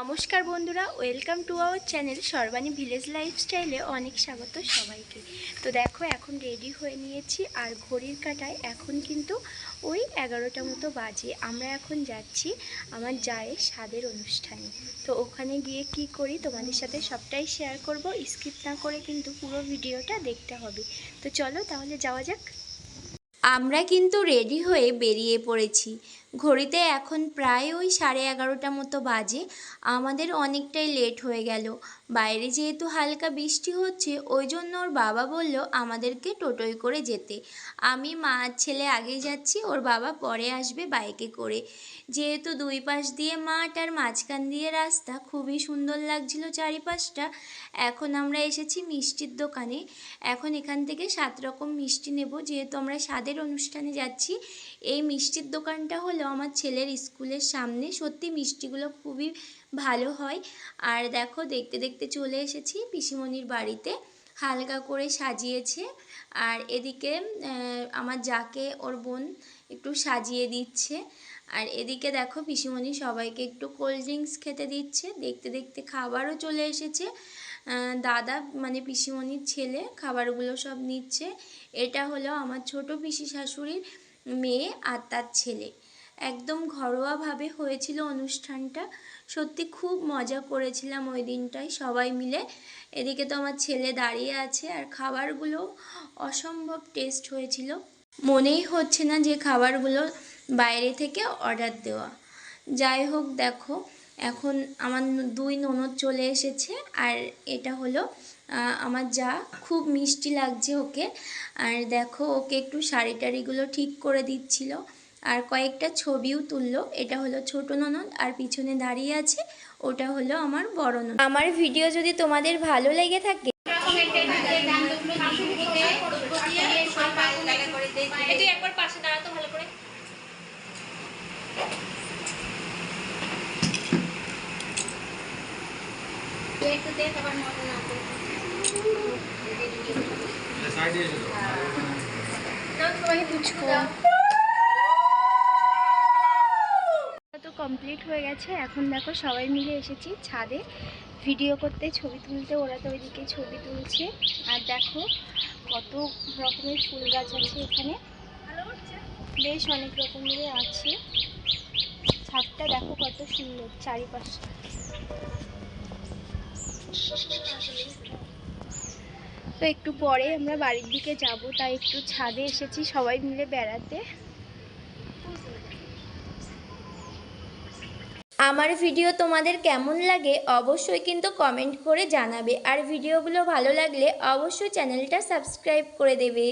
নমস্কার বন্ধুরা, welcome to our channel Sarbani village লাইফস্টাইলে অনেক স্বাগত সবাইকে। তো দেখো এখন রেডি হয়ে নিয়েছি আর ঘড়ির কাঁটায় এখন কিন্তু ওই 11টা মতো বাজে। আমরা এখন যাচ্ছি আমার জায়ের স্বাদের অনুষ্ঠানে। তো ওখানে গিয়ে কি করি তোমাদের সাথে সবটাই শেয়ার করব। স্কিপ না করে কিন্তু পুরো ভিডিওটা দেখতে হবে। তো চলো তাহলে যাওয়া যাক। আমরা কিন্তু রেডি হয়ে বেরিয়ে পড়েছি। ঘড়িতে এখন প্রায় ওই 11:30 মতো বাজে। আমাদের অনেকটাই লেট হয়ে গেল। বাইরে যেহেতু হালকা বৃষ্টি হচ্ছে, ওই জন্য ওর বাবা বলল আমাদেরকে টোটোয় করে যেতে। আমি মা আর ছেলে আগেই যাচ্ছি, ওর বাবা পরে আসবে বাইকে করে। যেহেতু দুই পাশ দিয়ে মাঠ আর মাঝখান দিয়ে রাস্তা, খুবই সুন্দর লাগছিল চারিপাশটা। এখন আমরা এসেছি মিষ্টির দোকানে। এখন এখান থেকে 7 রকম মিষ্টি নেব, যেহেতু আমরা স্বাদের অনুষ্ঠানে যাচ্ছি। এই মিষ্টির দোকানটা হলো আমার ছেলের স্কুলের সামনে। সত্যি মিষ্টিগুলো খুবই ভালো হয়। আর দেখো দেখতে দেখতে চলে এসেছি পিসিমণির বাড়িতে। হালকা করে সাজিয়েছে। আর এদিকে আমার যাকে ওর বোন একটু সাজিয়ে দিচ্ছে। আর এদিকে দেখো পিসিমণি সবাইকে একটু কোল্ড ড্রিঙ্কস খেতে দিচ্ছে। দেখতে দেখতে খাবারও চলে এসেছে। দাদা মানে পিসিমণির ছেলে খাবারগুলো সব নিচ্ছে। এটা হলো আমার ছোট পিসি শাশুড়ির মেয়ে আর তার ছেলে। একদম ঘরোয়াভাবে হয়েছিল অনুষ্ঠানটা। সত্যি খুব মজা করেছিলাম ওই দিনটায় সবাই মিলে। এদিকে তো আমার ছেলে দাঁড়িয়ে আছে। আর খাবারগুলো অসম্ভব টেস্ট হয়েছিল। মনেই হচ্ছে না যে খাবারগুলো বাইরে থেকে অর্ডার দেওয়া। যাই হোক, দেখো এখন আমার দুই ননদ চলে এসেছে। আর এটা হলো আমার যা। খুব মিষ্টি লাগছে ওকে। আর দেখো ওকে একটু শাড়ি টাড়িগুলো ঠিক করে দিচ্ছিল। আর কয়েকটা ছবিও তুললো। এটা হলো ছোট ননদ, আর পিছনে দাঁড়িয়ে আছে ওটা হলো আমার বড় ননদ। আমার ভিডিও যদি তোমাদের ভালো লেগে থাকে একবার পাশে দাঁড়াতো ভালো করে। তো কমপ্লিট হয়ে গেছে। এখন দেখো সবাই মিলে এসেছি ছাদে ভিডিও করতে, ছবি তুলতে। ওরা তো ওইদিকে ছবি তুলছে। আর দেখো কত রকমের ফুল গাছ আছে এখানে, বেশ অনেক রকমের আছে। ছাদটা দেখো কত সুন্দর চারিপাশটা। তো একটু পরে আমরা বাড়ির দিকে যাব, তাই একটু ছাদে এসেছি সবাই মিলে বেড়াতে। আমার ভিডিও তোমাদের কেমন লাগে অবশ্যই কিন্তু কমেন্ট করে জানাবে। আর ভিডিওগুলো ভালো লাগলে অবশ্যই চ্যানেলটা সাবস্ক্রাইব করে দেবে।